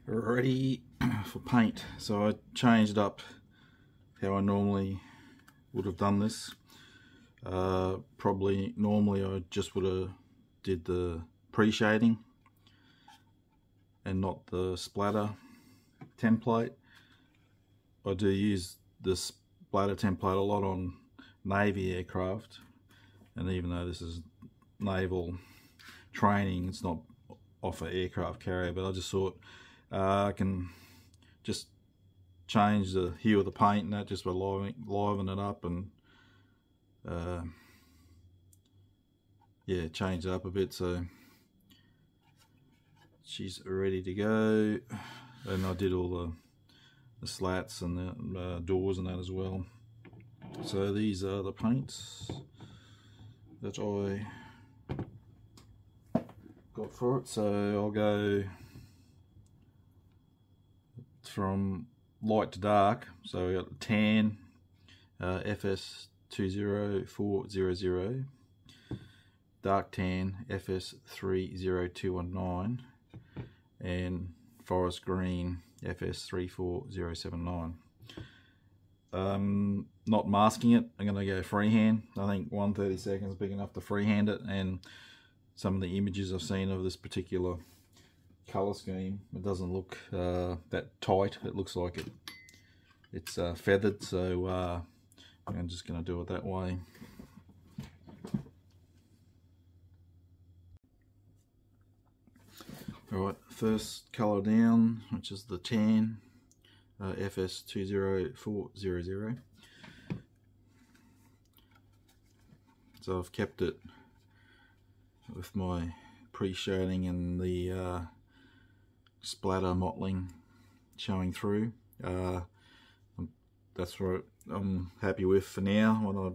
Ready for paint. So I changed up how I normally would have done this. Probably normally I just would have did the pre-shading and not the splatter template. I do use the splatter template a lot on Navy aircraft, and even though this is naval training, it's not off an aircraft carrier, but I just thought I can just change the hue of the paint and that just by liven it up and yeah, change it up a bit. So she's ready to go, and I did all the slats and the doors and that as well. So these are the paints that I got for it. So I'll go from light to dark. So we got the tan, FS20400, dark tan, FS30219, and forest green, FS34079. Not masking it, I'm going to go freehand. I think 1/32 is big enough to freehand it, and some of the images I've seen of this particular colour scheme, it doesn't look that tight. It looks like it's feathered, so I'm just going to do it that way. Alright, first colour down, which is the tan, FS20400. So I've kept it with my pre-shading and the splatter mottling showing through. That's what I'm happy with for now. When I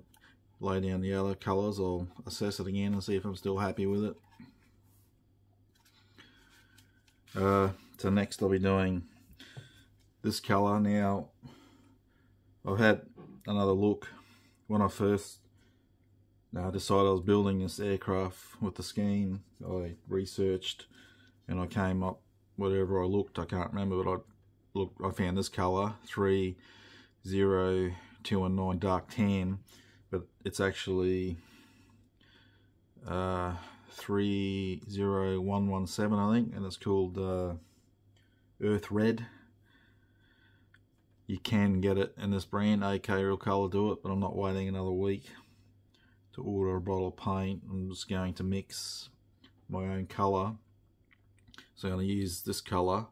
lay down the other colours, I'll assess it again and see if I'm still happy with it. So next I'll be doing this colour. Now I've had another look. When I first decided I was building this aircraft with the scheme, I researched and I came up, whatever I looked, I can't remember, but I found this colour, 30219 dark tan, but it's actually 30117 I think, and it's called Earth Red. You can get it in this brand, AK Real Colour do it, but I'm not waiting another week to order a bottle of paint. I'm just going to mix my own colour. So I'm going to use this colour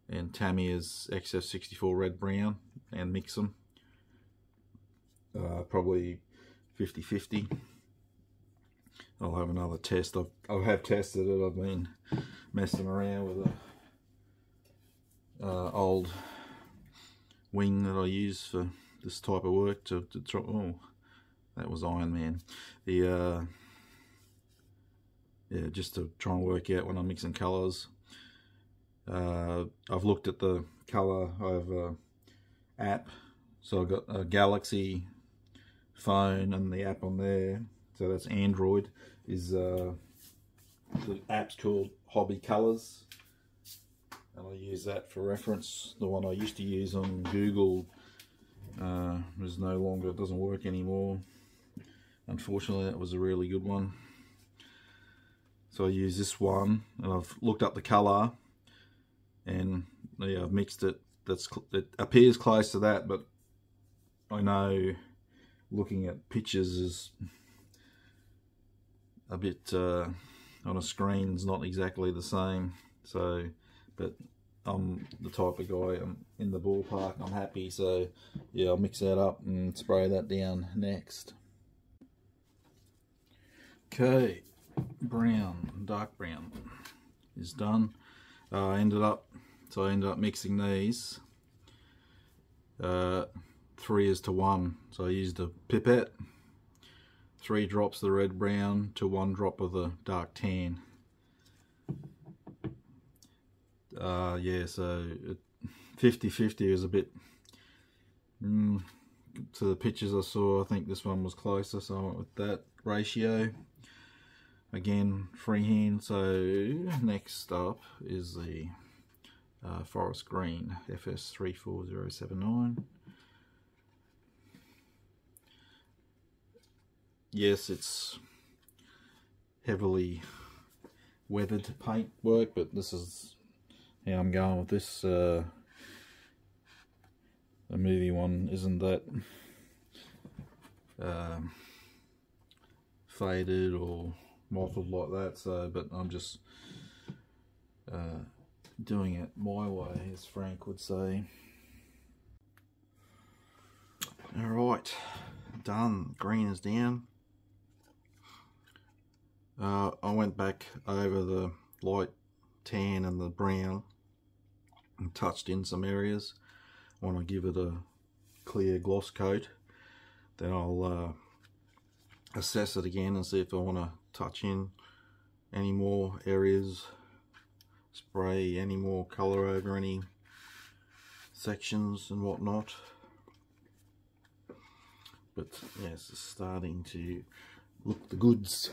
and Tamiya's XF64 red brown and mix them. Probably 50-50. I'll have another test. I have tested it. I've been messing around with a old wing that I use for this type of work to try. Oh, that was Iron Man. The yeah, just to try and work out when I'm mixing colours. I've looked at the colour. I have a app, so I've got a Galaxy phone and the app on there. So that's Android. The app's called Hobby Colours, and I use that for reference. The one I used to use on Google is no longer, it doesn't work anymore. Unfortunately, that was a really good one. So I use this one, and I've looked up the colour, and yeah, I've mixed it. It appears close to that, but I know looking at pictures is a bit on a screen is not exactly the same. So, but I'm the type of guy, I'm in the ballpark, I'm happy. So yeah, I'll mix that up and spray that down next. Okay, brown, dark brown is done. I ended up mixing these 3:1. So I used a pipette, 3 drops of the red brown to 1 drop of the dark tan. Yeah, so 50-50 is a bit to the pictures I saw. I think this one was closer, so I went with that ratio. Again, freehand. So next up is the forest green, FS34079. Yes, it's heavily weathered paint work, but this is how I'm going with this. The movie one isn't that faded or mottled like that, so but I'm just doing it my way, as Frank would say. Alright, done. Green is down. I went back over the light tan and the brown and touched in some areas. I want to give it a clear gloss coat. Then I'll assess it again and see if I want to touch in any more areas, spray any more colour over any sections and whatnot. But yes, it's starting to look the goods.